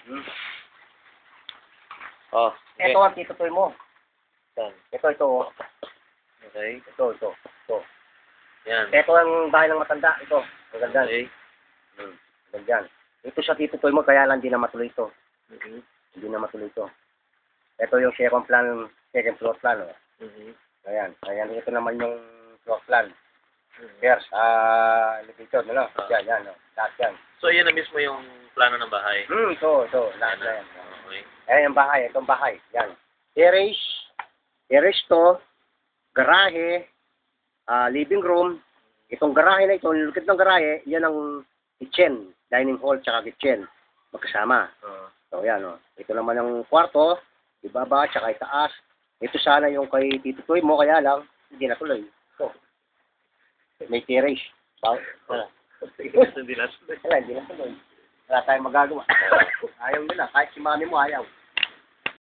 Hmm. Oh, Ito ang titutoy mo. Saan? Ito. Oh. Okay. Ito. Yan. Ito ang bahay ng matanda. Ito. Maganda. Okay. Ganyan. Ito siya titutoy mo, kaya lang hindi na matuloy ito. Mm-hmm. Hindi na matuloy ito. Ito yung second floor plan. Oh. Mm-hmm. Ayan. Ito naman yung floor plan. Mm-hmm. Yes, elevator, ano? Yan. Lahat yan. So, yan na mismo yung plano ng bahay? Ito. Lahat na yan. Okay. Ayan yung bahay. Itong bahay. Yan. Terrace to. Garahe. Living room. Itong garahe na ito, nilukit ng garahe, yan ang kitchen. Dining hall, tsaka kitchen. Magkasama. So, yan, oh. Ito naman ang kwarto. Ibaba, tsaka itaas. Ito sana yung kay Tito Toy mo, kaya lang, hindi natuloy. So, may terrace. Hindi na. Wala, hindi natuloy. Wala tayong magagawa. Ayaw nila. Kahit si mami mo, ayaw.